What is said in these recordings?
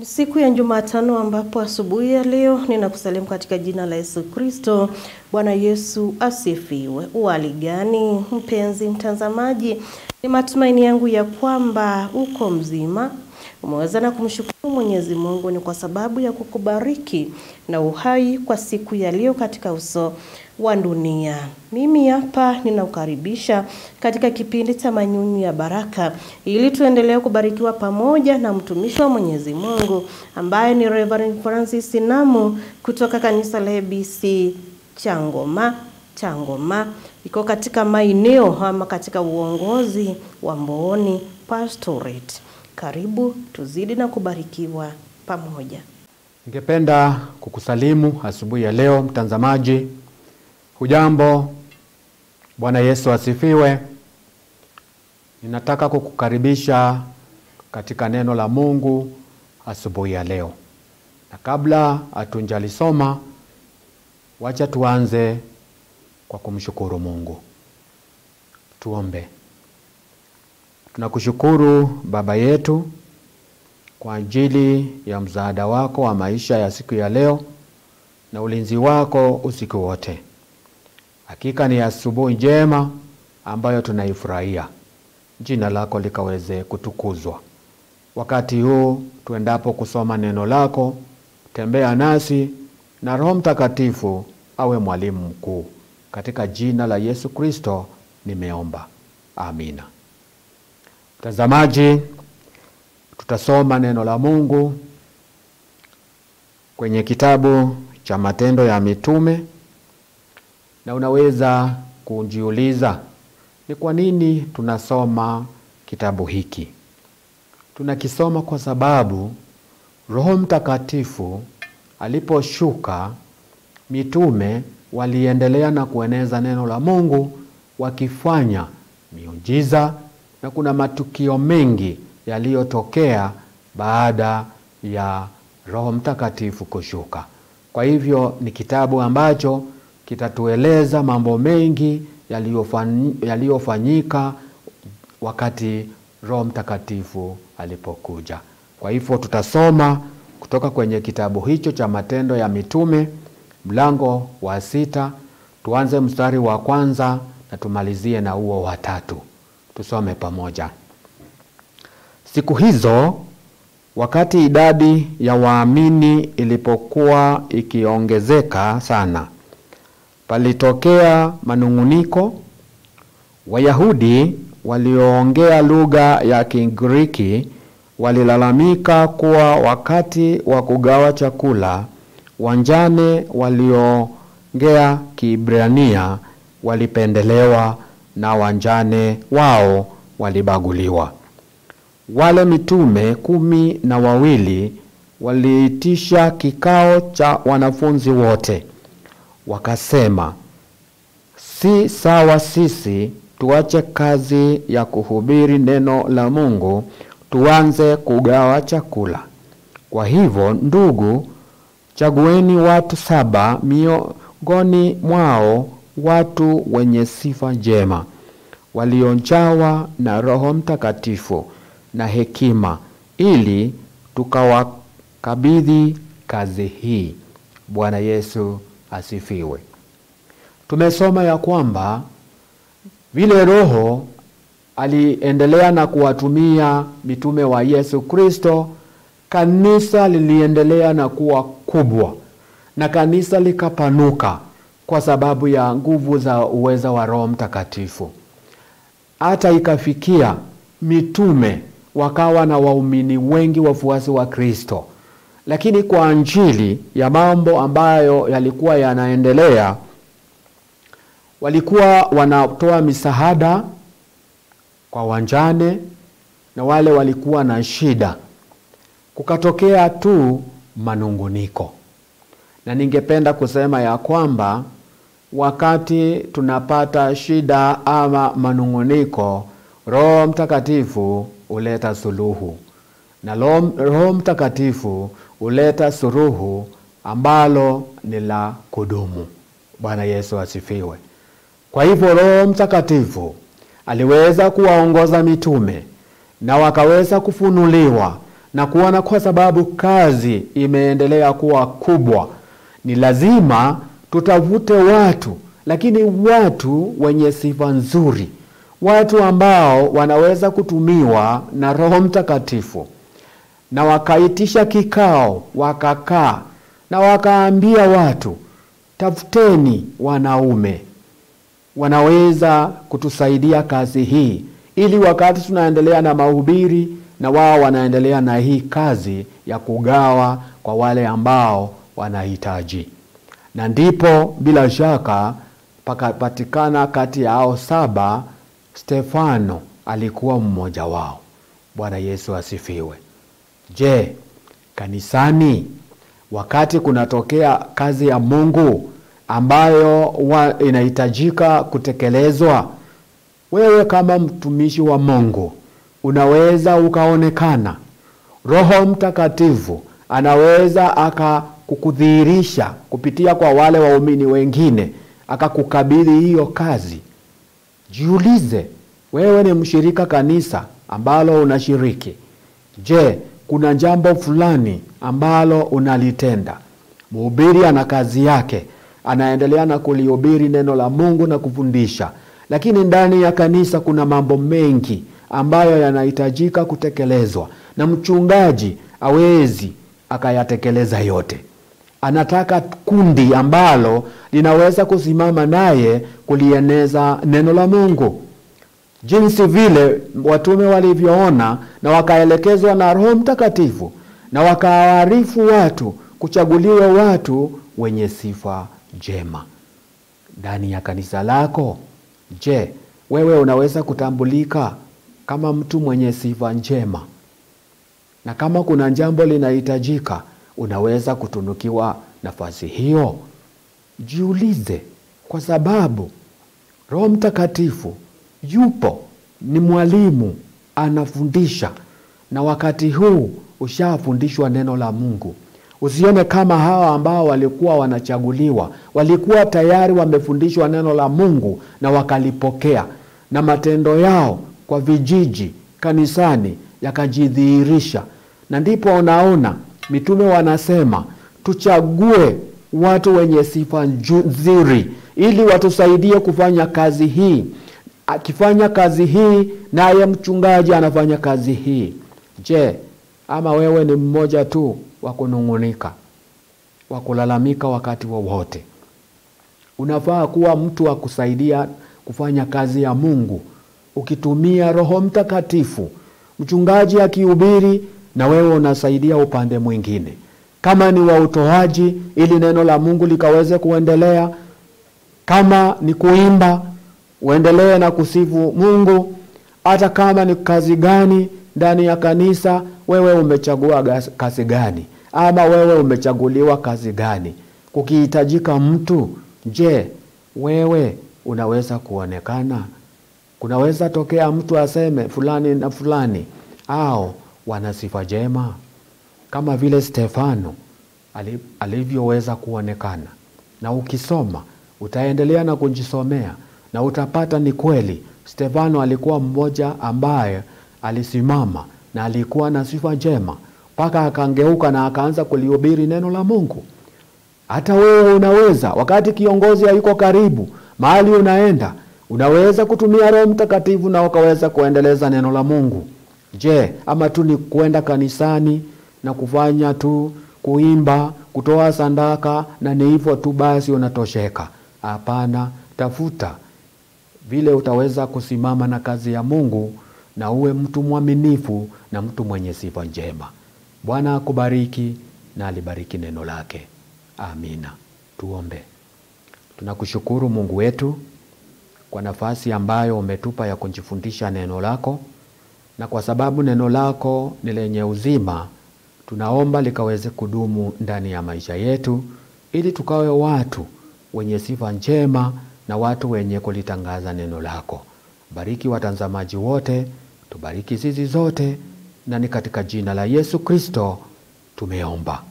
Siku ya Jumatano ambapo asubuhi ya leo ninakusalimu katika jina la Yesu Kristo. Bwana Yesu asifiwe. Uhali gani mpenzi mtazamaji? Ni matumaini yangu ya kwamba uko mzima. Umeweza na kumshukuru Mwenyezi Mungu ni kwa sababu ya kukubariki na uhai kwa siku ya leo katika uso wa dunia. Mimi hapa ninaukaribisha katika kipindi cha Manyunyu ya Baraka ili tuendelee kubarikiwa pamoja na mtumishi wa Mwenyezi Mungu ambaye ni Reverend Francis Namu kutoka kanisa la ABC Changoma iko katika maeneo ama katika uongozi wa Mbooni Pastorate. Karibu tuzidi na kubarikiwa pamoja. Ningependa kukusalimu asubuhi ya leo mtazamaji. Hujambo? Bwana Yesu asifiwe. Ninataka kukukaribisha katika neno la Mungu asubuhi ya leo. Na kabla hatunjalisoma, wacha tuanze kwa kumshukuru Mungu. Tuombe. Tunakushukuru Baba yetu kwa ajili ya msaada wako wa maisha ya siku ya leo na ulinzi wako usiku wote. Hakika ni asubuhi njema ambayo tunaifurahia. Jina lako likaweze kutukuzwa. Wakati huu tuendapo kusoma neno lako, tembea nasi na Roho Mtakatifu awe mwalimu mkuu. Katika jina la Yesu Kristo nimeomba. Amina. Mtazamaji, tutasoma neno la Mungu kwenye kitabu cha Matendo ya Mitume, na unaweza kujiuliza ni kwa nini tunasoma kitabu hiki. Tunakisoma kwa sababu Roho Mtakatifu aliposhuka, mitume waliendelea na kueneza neno la Mungu wakifanya miujiza, na kuna matukio mengi yaliyotokea baada ya Roho Mtakatifu kushuka. Kwa hivyo ni kitabu ambacho kitatueleza mambo mengi yaliyofanyika wakati Roho Mtakatifu alipokuja. Kwa hivyo tutasoma kutoka kwenye kitabu hicho cha Matendo ya Mitume, mlango wa 6, tuanze mstari wa 1 na tumalizie na huo wa 3. Tusome pamoja. Siku hizo, wakati idadi ya waamini ilipokuwa ikiongezeka sana, palitokea manunguniko. Wayahudi walioongea lugha ya Kigiriki walilalamika kuwa wakati wa kugawa chakula, wajane walioongea Kiebrania walipendelewa na wajane wao walibaguliwa. Wale mitume 12 waliitisha kikao cha wanafunzi wote. Wakasema, si sawa sisi tuache kazi ya kuhubiri neno la Mungu tuanze kugawa chakula. Kwa hivyo ndugu, chagueni watu 7 miongoni mwao, watu wenye sifa njema, waliojawa na Roho Mtakatifu na hekima, ili tukawakabidhi kazi hii. Bwana Yesu asifiwe. Tumesoma ya kwamba vile Roho aliendelea na kuwatumia mitume wa Yesu Kristo, kanisa liliendelea na kuwa kubwa, na kanisa likapanuka kwa sababu ya nguvu za uweza wa Roho Mtakatifu. Hata ikafikia mitume wakawa na waumini wengi, wafuasi wa Kristo. Lakini kwa ajili ya mambo ambayo yalikuwa yanaendelea, walikuwa wanatoa misaada kwa wajane na wale walikuwa na shida. Kukatokea tu manunguniko. Na ningependa kusema ya kwamba wakati tunapata shida ama manunguniko, Roho Mtakatifu huleta suluhu. Na Roho Mtakatifu huleta suluhu ambalo ni la kudumu. Bwana Yesu asifiwe. Kwa hivyo Roho Mtakatifu aliweza kuwaongoza mitume na wakaweza kufunuliwa na kuona kwa sababu kazi imeendelea kuwa kubwa, ni lazima tutafute watu, lakini watu wenye sifa nzuri, watu ambao wanaweza kutumiwa na Roho Mtakatifu. Na wakaitisha kikao, wakakaa na wakaambia watu, tafuteni wanaume wanaweza kutusaidia kazi hii, ili wakati tunaendelea na mahubiri na wao wanaendelea na hii kazi ya kugawa kwa wale ambao wanahitaji. Na ndipo bila shaka pakapatikana kati ya hao 7 Stefano alikuwa mmoja wao. Bwana Yesu asifiwe. Je, kanisani wakati kunatokea kazi ya Mungu ambayo inahitajika kutekelezwa, wewe kama mtumishi wa Mungu unaweza ukaonekana. Roho Mtakatifu anaweza akakudhihirisha kupitia kwa wale waumini wengine, akakukabidhi hiyo kazi. Jiulize, wewe ni mshirika kanisa ambalo unashiriki. Je, kuna jambo fulani ambalo unalitenda? Mhubiri ana kazi yake, anaendelea na kulihubiri neno la Mungu na kufundisha. Lakini ndani ya kanisa kuna mambo mengi ambayo yanahitajika kutekelezwa, na mchungaji hawezi akayatekeleza yote. Anataka kundi ambalo linaweza kusimama naye kulieneza neno la Mungu. Jinsi vile watume walivyoona na wakaelekezwa na Roho Mtakatifu, na wakawaarifu watu kuchaguliwa watu wenye sifa njema. Ndani ya kanisa lako, je, wewe unaweza kutambulika kama mtu mwenye sifa njema? Na kama kuna jambo linahitajika, unaweza kutunukiwa nafasi hiyo? Jiulize, kwa sababu Roho Mtakatifu yupo, ni mwalimu, anafundisha, na wakati huu ushafundishwa neno la Mungu. Usione kama hawa ambao walikuwa wanachaguliwa walikuwa tayari wamefundishwa neno la Mungu na wakalipokea, na matendo yao kwa vijiji, kanisani yakajidhihirisha. Na ndipo unaona mitume wanasema tuchague watu wenye sifa nzuri ili watusaidie kufanya kazi hii. Akifanya kazi hii, naye mchungaji anafanya kazi hii. Je, ama wewe ni mmoja tu wa kunung'unika, wa kulalamika wakati wowote? Unafaa kuwa mtu wa kusaidia kufanya kazi ya Mungu, ukitumia Roho Mtakatifu. Mchungaji akihubiri na wewe unasaidia upande mwingine. Kama ni wa utoaji ili neno la Mungu likaweze kuendelea, kama ni kuimba uendelee na kusifu Mungu, hata kama ni kazi gani ndani ya kanisa, wewe umechagua kazi gani, ama wewe umechaguliwa kazi gani? Kukihitajika mtu, je, wewe unaweza kuonekana? Kunaweza tokea mtu aseme fulani na fulani au wana sifa njema, kama vile Stefano alivyoweza kuonekana. Na ukisoma, utaendelea na kujisomea, na utapata ni kweli Stefano alikuwa mmoja ambaye alisimama na alikuwa na sifa njema, mpaka akangeuka na akaanza kulihubiri neno la Mungu. Hata wewe unaweza, wakati kiongozi hayuko karibu, mahali unaenda, unaweza kutumia Roho Mtakatifu na ukaweza kuendeleza neno la Mungu. Je, ama tu ni kwenda kanisani na kufanya tu kuimba, kutoa sadaka na ni hivyo tu basi unatosheka? Hapana, tafuta vile utaweza kusimama na kazi ya Mungu na uwe mtu mwaminifu na mtu mwenye sifa njema. Bwana akubariki na alibariki neno lake. Amina. Tuombe. Tunakushukuru Mungu wetu kwa nafasi ambayo umetupa ya kujifundisha neno lako, na kwa sababu neno lako ni lenye uzima, tunaomba likaweze kudumu ndani ya maisha yetu, ili tukawe watu wenye sifa njema na watu wenye kulitangaza neno lako. Bariki watazamaji wote, tubariki sisi zote, na ni katika jina la Yesu Kristo tumeomba.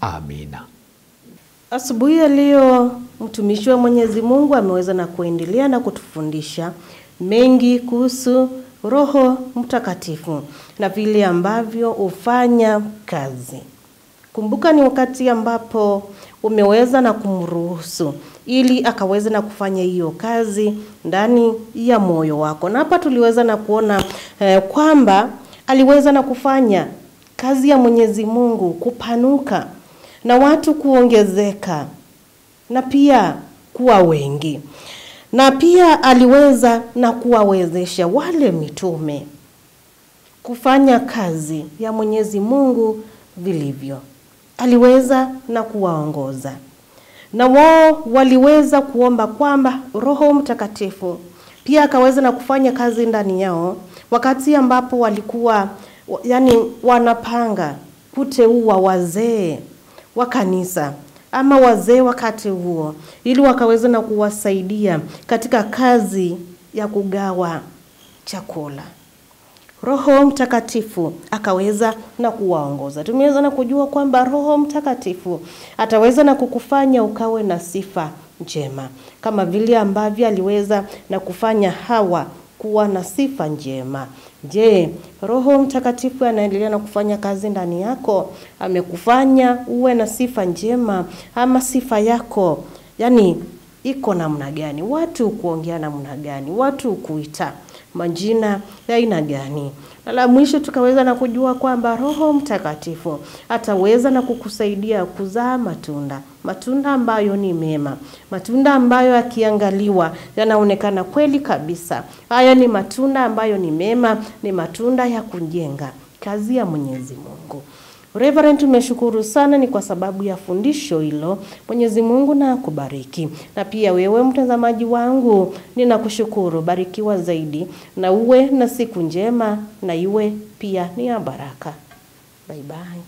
Amina. Asubuhi ya leo mtumishi wa Mwenyezi Mungu ameweza na kuendelea na kutufundisha mengi kuhusu Roho Mtakatifu na vile ambavyo hufanya kazi. Kumbuka ni wakati ambapo umeweza na kumruhusu ili akaweza na kufanya hiyo kazi ndani ya moyo wako. Na hapa tuliweza na kuona kwamba aliweza na kufanya kazi ya Mwenyezi Mungu kupanuka na watu kuongezeka na pia kuwa wengi. Na pia aliweza na kuwawezesha wale mitume kufanya kazi ya Mwenyezi Mungu vilivyo. Aliweza na kuwaongoza. Na wao waliweza kuomba kwamba Roho Mtakatifu pia akaweza na kufanya kazi ndani yao wakati ambapo walikuwa wanapanga kuteua wazee wa kanisa ama wazee wakati huo, ili wakaweza na kuwasaidia katika kazi ya kugawa chakula. Roho Mtakatifu akaweza na kuwaongoza. Tumeweza na kujua kwamba Roho Mtakatifu ataweza na kukufanya ukawe na sifa njema, kama vile ambavyo aliweza na kufanya Hawa kuwa na sifa njema. Je, Roho Mtakatifu anaendelea na kufanya kazi ndani yako? Amekufanya uwe na sifa njema, ama sifa yako iko namna gani? Watu kuongea namna gani? Watu kuita majina ya aina gani? Na la mwisho tukaweza na kujua kwamba Roho Mtakatifu ataweza na kukusaidia kuzaa matunda ambayo ni mema, matunda ambayo yakiangaliwa yanaonekana kweli kabisa haya ni matunda ambayo ni mema, ni matunda ya kujenga kazi ya Mwenyezi Mungu. Reverend, tumeshukuru sana ni kwa sababu ya fundisho hilo. Mwenyezi Mungu na akubariki. Na pia wewe mtazamaji wangu, ninakushukuru. Barikiwa zaidi na uwe na siku njema na iwe pia ni ya baraka. Bye bye.